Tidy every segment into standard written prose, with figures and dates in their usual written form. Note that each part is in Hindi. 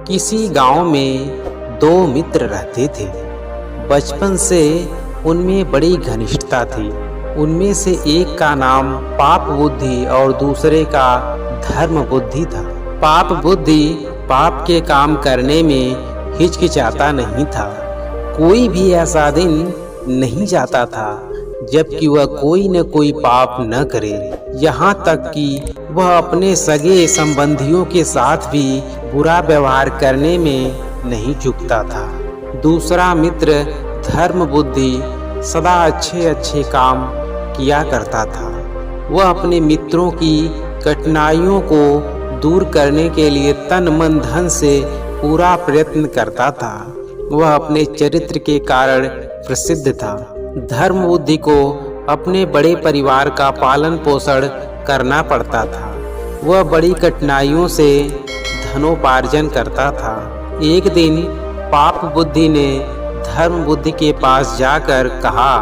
किसी गांव में दो मित्र रहते थे। बचपन से उनमें बड़ी घनिष्ठता थी। उनमें से एक का नाम पाप बुद्धि और दूसरे का धर्म बुद्धि था। पाप बुद्धि पाप के काम करने में हिचकिचाता नहीं था। कोई भी ऐसा दिन नहीं जाता था जबकि वह कोई न कोई पाप न करे। यहाँ तक कि वह अपने सगे संबंधियों के साथ भी बुरा व्यवहार करने में नहीं चूकता था। दूसरा मित्र धर्म बुद्धि सदा अच्छे अच्छे काम किया करता था। वह अपने मित्रों की कठिनाइयों को दूर करने के लिए तन मन धन से पूरा प्रयत्न करता था। वह अपने चरित्र के कारण प्रसिद्ध था। धर्म बुद्धि को अपने बड़े परिवार का पालन पोषण करना पड़ता था। वह बड़ी कठिनाइयों से धनोपार्जन करता था। एक दिन पाप बुद्धि ने धर्म बुद्धि के पास जाकर कहा,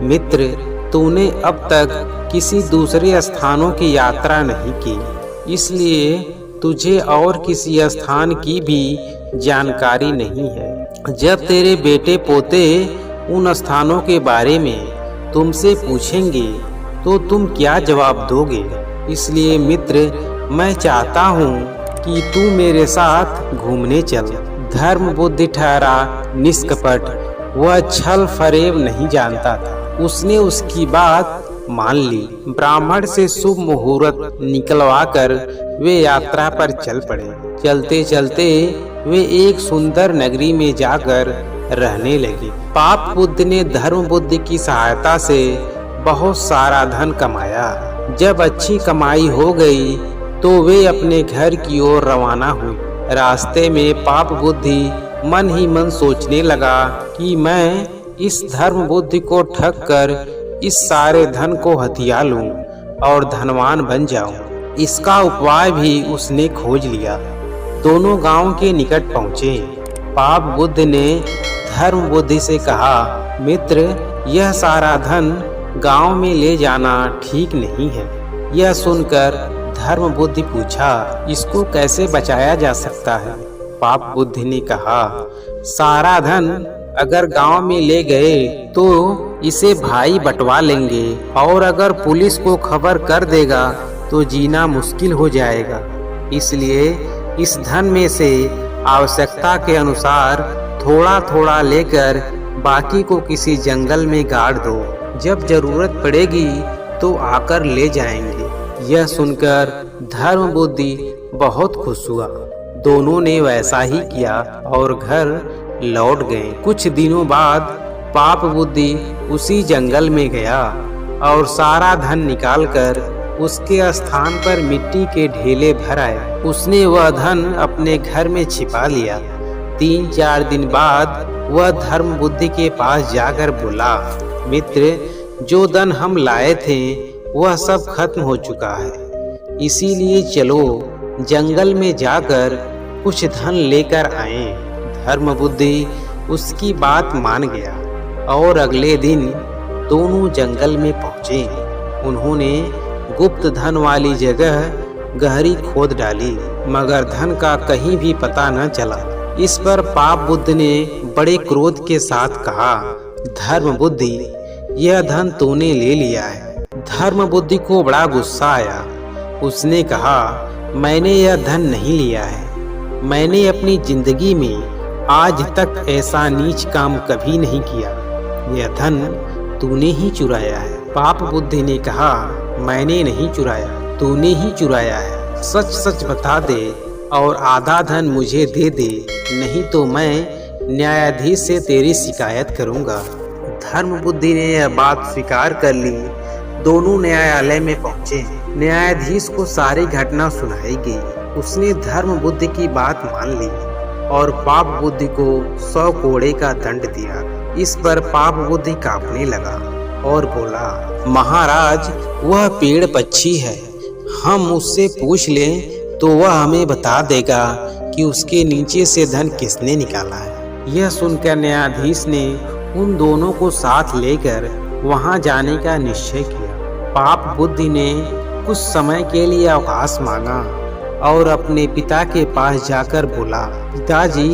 मित्र, तूने अब तक किसी दूसरे स्थानों की यात्रा नहीं की, इसलिए तुझे और किसी स्थान की भी जानकारी नहीं है। जब तेरे बेटे पोते उन स्थानों के बारे में तुमसे पूछेंगे तो तुम क्या जवाब दोगे? इसलिए मित्र, मैं चाहता हूँ कि तू मेरे साथ घूमने चल। धर्म बुद्धि ठहरा निष्कपट। वह छल फरेब नहीं जानता था। उसने उसकी बात मान ली। ब्राह्मण से शुभ मुहूर्त निकलवाकर वे यात्रा पर चल पड़े। चलते चलते वे एक सुंदर नगरी में जाकर रहने लगे। पाप बुद्धि ने धर्म बुद्धि की सहायता से बहुत सारा धन कमाया। जब अच्छी कमाई हो गई तो वे अपने घर की ओर रवाना हुए। रास्ते में पाप बुद्धि मन ही मन सोचने लगा कि मैं इस धर्म बुद्धि को ठग कर इस सारे धन को हथिया लूं और धनवान बन जाऊं। इसका उपाय भी उसने खोज लिया। दोनों गांव के निकट पहुंचे। पाप बुद्धि ने धर्म बुद्धि से कहा, मित्र, यह सारा धन गांव में ले जाना ठीक नहीं है। यह सुनकर धर्म बुद्धि पूछा, इसको कैसे बचाया जा सकता है? पाप बुद्धि ने कहा, सारा धन अगर गांव में ले गए तो इसे भाई बंटवा लेंगे और अगर पुलिस को खबर कर देगा तो जीना मुश्किल हो जाएगा। इसलिए इस धन में से आवश्यकता के अनुसार थोड़ा थोड़ा लेकर बाकी को किसी जंगल में गाड़ दो। जब जरूरत पड़ेगी तो आकर ले जाएंगे। यह सुनकर धर्म बुद्धि बहुत खुश हुआ। दोनों ने वैसा ही किया और घर लौट गए। कुछ दिनों बाद पाप बुद्धि उसी जंगल में गया और सारा धन निकालकर उसके स्थान पर मिट्टी के ढेले भर आए। उसने वह धन अपने घर में छिपा लिया। 3-4 दिन बाद वह धर्म बुद्धि के पास जाकर बोला, मित्र, जो धन हम लाए थे वह सब खत्म हो चुका है। इसीलिए चलो जंगल में जाकर कुछ धन लेकर आए। धर्म बुद्धि उसकी बात मान गया और अगले दिन दोनों जंगल में पहुँचे। उन्होंने गुप्त धन वाली जगह गहरी खोद डाली, मगर धन का कहीं भी पता न चला। इस पर पाप बुद्धि ने बड़े क्रोध के साथ कहा, धर्म बुद्धि, यह धन तूने ले लिया है। धर्म बुद्धि को बड़ा गुस्सा आया। उसने कहा, मैंने यह धन नहीं लिया है। मैंने अपनी जिंदगी में आज तक ऐसा नीच काम कभी नहीं किया। यह धन तूने ही चुराया है। पाप बुद्धि ने कहा, मैंने नहीं चुराया, तूने ही चुराया है। सच सच बता दे और आधा धन मुझे दे दे, नहीं तो मैं न्यायाधीश से तेरी शिकायत करूंगा। धर्म बुद्धि ने यह बात स्वीकार कर ली। दोनों न्यायालय में पहुंचे। न्यायाधीश को सारी घटना सुनाई गई। उसने धर्म बुद्धि की बात मान ली और पाप बुद्धि को 100 कोड़े का दंड दिया। इस पर पाप बुद्धि कांपने लगा और बोला, महाराज, वह पेड़ पक्षी है। हम उससे पूछ लें तो वह हमें बता देगा कि उसके नीचे से धन किसने निकाला है। यह सुनकर न्यायाधीश ने उन दोनों को साथ लेकर वहां जाने का निश्चय किया। पाप बुद्धि ने कुछ समय के लिए अवकाश मांगा और अपने पिता के पास जाकर बोला, पिताजी,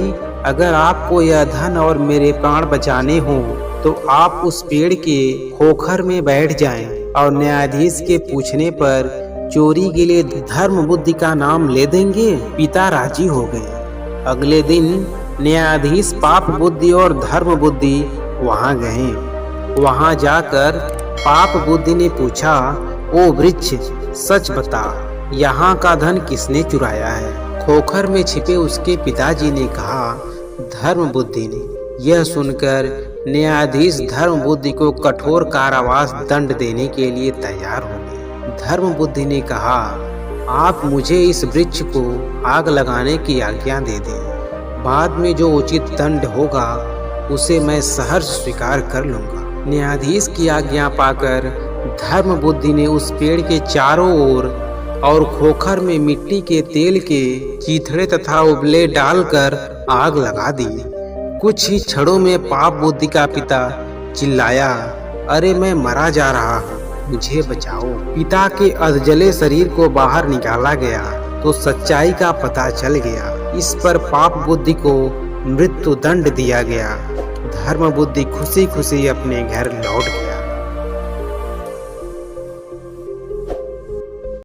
अगर आपको यह धन और मेरे प्राण बचाने हो तो आप उस पेड़ के खोखर में बैठ जाएं और न्यायाधीश के पूछने पर चोरी के लिए धर्म बुद्धि का नाम ले देंगे। पिता राजी हो गए। अगले दिन न्यायाधीश पाप बुद्धि और धर्म बुद्धि वहां गए। वहां जाकर पाप बुद्धि ने पूछा, ओ वृक्ष, सच बता, यहाँ का धन किसने चुराया है? खोखर में छिपे उसके पिताजी ने कहा, धर्म बुद्धि ने। यह सुनकर न्यायाधीश धर्म बुद्धि को कठोर कारावास दंड देने के लिए तैयार हो गए। धर्म बुद्धि ने कहा, आप मुझे इस वृक्ष को आग लगाने की आज्ञा दे दें। बाद में जो उचित दंड होगा उसे मैं सहर्ष स्वीकार कर लूंगा। न्यायाधीश की आज्ञा पाकर धर्म बुद्धि ने उस पेड़ के चारों ओर और खोखर में मिट्टी के तेल के चीथड़े तथा उबले डालकर आग लगा दी। कुछ ही क्षणों में पाप बुद्धि का पिता चिल्लाया, अरे मैं मरा जा रहा हूँ, मुझे बचाओ। पिता के अधजले शरीर को बाहर निकाला गया तो सच्चाई का पता चल गया। इस पर पाप बुद्धि को मृत्यु दंड दिया गया। धर्म बुद्धि खुशी खुशी अपने घर लौट गया।